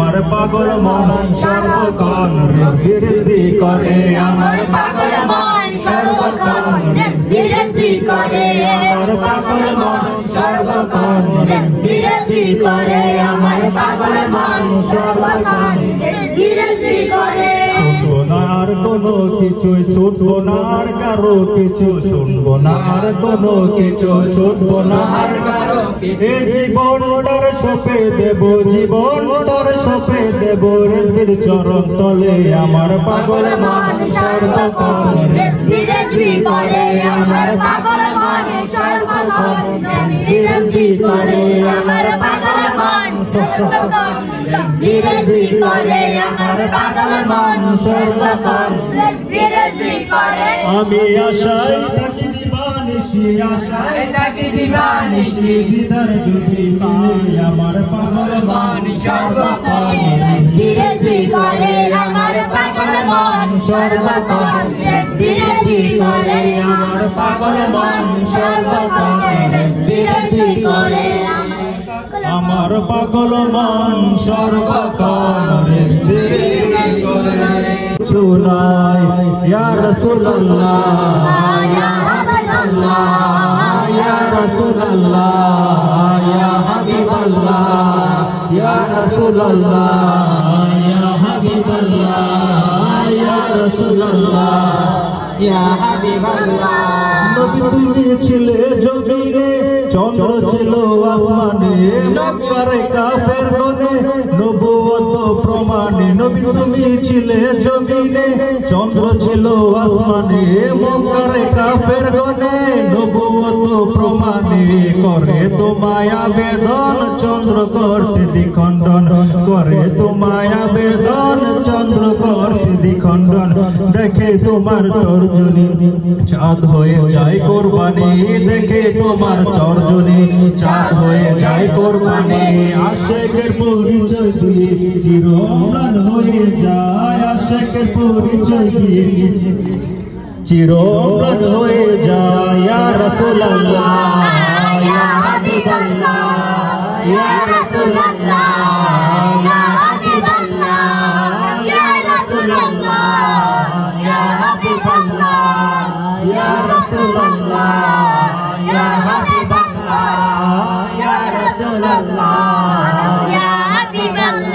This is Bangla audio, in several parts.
আমার পাগল মন সর্বক্ষণ বিরতি করে আমার পাগল মন সর্বক্ষণ বিরতি করে আমার পাগল মন সর্বক্ষণ বিরতি করে আমার পাগল মন সর্বক্ষণ বিরতি করে শুনবো না আর কোনো কিছু ছুটবো না আর কারো কিছু শুনবো না আর কোনো কিছু ছুটবো না আর কারো এই জীবনটার সপে দেব জীবনটার সপে দেব রেজবির চরণ তলে আমার পাগল মন সর্বক্ষণ বিরতি করে আমার পাগল মন সর্বক্ষণ বিরতি করে আমার পাগল মন সর্বক্ষণ বিরতি করে আমার পাগল মন সর্বক্ষণ বিরতি করে আমি আশায় থাকি দিবানিশি আশায় থাকি দিবানিশি দিদার যদি পাই আমার পাগল মন সর্বক্ষণ বিরতি করে আমার পাগল মন সর্বক্ষণ বিরতি করে আমার পাগল মন সর্বক্ষণ বিরতি করে আমার পাগল মন সর্বক্ষণ বিরতি করে চুনাই ইয়া রাসূলুল্লাহ ইয়া হাবিবাল্লাহ ইয়া রাসূলুল্লাহ ইয়া হাবিবাল্লাহ ইয়া রাসূলুল্লাহ ইয়া হাবিবাল্লাহ ইয়া রাসূলুল্লাহ ইয়া হাবিবাল্লাহ নবী তুমি ছিলে জমিনে চন্দ্র ছিল আসমানে নবীরে কাফের গনে নবুয়ত প্রমাণে নবী তুমি ছিলে জমিনে চন্দ্র ছিল আসমানে মক্কারে কাফের গনে নবুয়ত প্রমাণে করে তোমায় আবেদন চন্দ্র করতে দ্বিখণ্ডন করে তোমায় আবেদন চন্দ্র করতে দ্বিখণ্ডন দেখে তোমার তর্জনী চাঁদ হয়ে যায় কোরবানি দেখে তোমার তর্জনী চাঁদ হয়ে যায় কোরবানি আশিকের পরিচয় দিয়ে চিরম্লান হয়ে যায় আশিকের পরিচয় দিয়ে চিরম্লান হয়ে যায় ইয়া রাসূলুল্লাহ ইয়া হাবিবাল্লাহ ইয়া রাসূলুল্লাহ ইয়া হাবিবাল্লাহ ইয়া রাসূলুল্লাহ ইয়া হাবিবাল্লাহ ইয়া রাসূলুল্লাহ ইয়া হাবিবাল্লাহ ইয়া রাসূলুল্লাহ ইয়া হাবিবাল্লাহ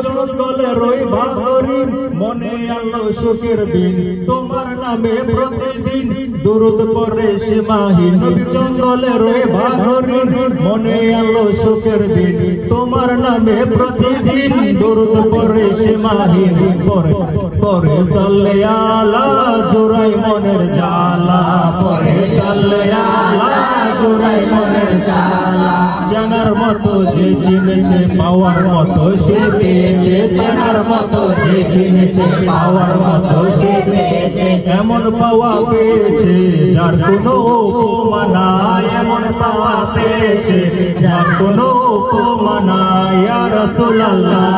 জঙ্গলে রই ভাগরির মনে আলো সুখের দিন তোমার নামে প্রতিদিন দুরুদ পড়ে সীমাহীন নবী জঙ্গলে রই ভাগরির মনে আলো সুখের দিন তোমার নামে প্রতিদিন দুরুদ পড়ে সীমাহীন পরে পরে সাল্লে আলা জুরাই মনের জালা পরে সাল্লে আলা জুরাই মনের জালা জানার মতো যে চিনেছে পাওয়ার মতো সে পেয়েছে জানার মতো যে চিনেছে পাওয়ার মতো সে পেয়েছে এমন পাওয়া পেয়েছে যার কোনো উপমা নাই এমন পাওয়া পেয়েছে যার কোনো উপমা নাই ইয়া রাসূলুল্লাহ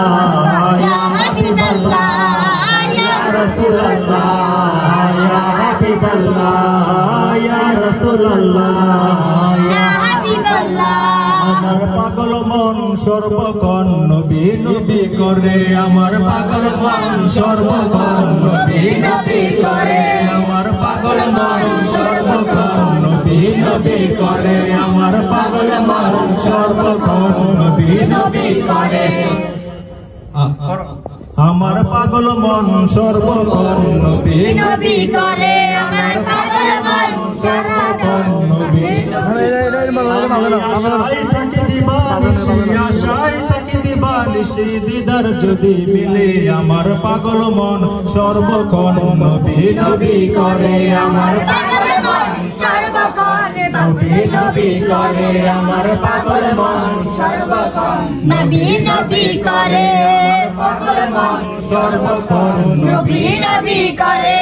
ইয়া হাবিবাল্লাহ ইয়া রাসূলুল্লাহ ইয়া হাবিবাল্লাহ ইয়া রাসূলুল্লাহ ইয়া হাবিবাল্লাহ আমার পাগল মন সর্বক্ষণ নবী নবী করে আমার পাগল মন সর্বক্ষণ নবী নবী করে আমার পাগল মন সর্বক্ষণ নবী নবী করে আমার পাগল মন সর্বক্ষণ নবী নবী করে আমার পাগল মন সর্বক্ষণ নবী নবী করে আমার পাগল মন সর্বক্ষণ নবী আশায় থাকি দিবানিশি আশায় থাকি দিবানিশি দিদার যদি মিলে আমার পাগল মন সর্বক্ষণ নবী নবী করে আমার পাগল মন সর্বক্ষণ নবী নবী করে আমার পাগল মন সর্বক্ষণ নবী নবী করে পাগল মন সর্বক্ষণ নবী নবী করে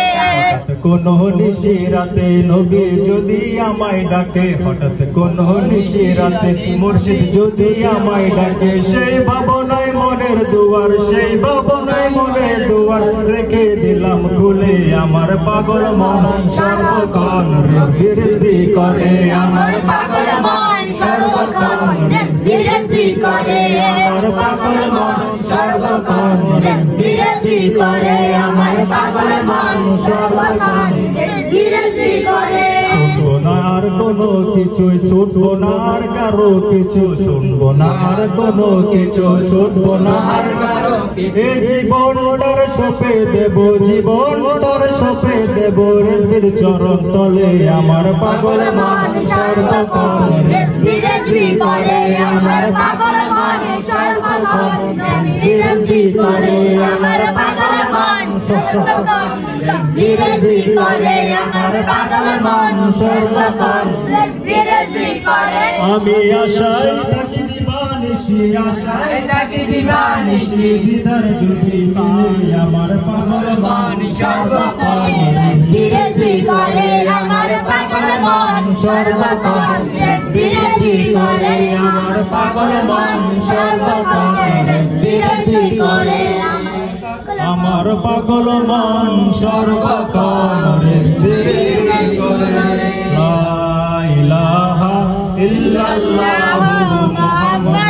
কোন নিশি রাতে নবী যদি আমায় ডাকে হঠাৎ কোন নিশি রাতে মুর্শিদ যদি আমায় ডাকে সেই ভাবনায় মনের দুয়ার সেই ভাবনায় মনের দুয়ার রেখে দিলাম খুলে আমার পাগল মন সর্বক্ষণ বিরতি করে আমার পাগল মন সর্বক্ষণ বিরতি করে আমার পাগল মন করে আমার পাগল মন সর্বক্ষণ বিরতি করে শুনবো না আর কোনো কিছু ছুটবো না আর কারো কিছু শুনবো না আর কোনো কিছু ছুটবো না আর কারো এ জীবনটার সপে দেব জীবনটার সপে দেব রেজবির চরণ তলে আমার পাগল মন সর্বক্ষণ বিরতি করে আমার পাগল মন সর্বক্ষণ বিরতি করে আমার পাগল মন সর্বক্ষণ বিরতি করে আমার পাগল মন সর্বক্ষণ বিরতি করে আমি আশায় থাকি দিবানিশি আশায় থাকি দিবানিশি দিদার যদি মিলে আমার পাগল মন সর্বক্ষণ বিরতি করে আমার পাগল মন সর্বক্ষণ বিরতি করে আমার পাগল মন সর্বক্ষণ বিরতি করে আমার পাগল মন সর্বক্ষণ বিরতি করে লা ইলাহা ইল্লাল্লাহু মুহাম্মাদুর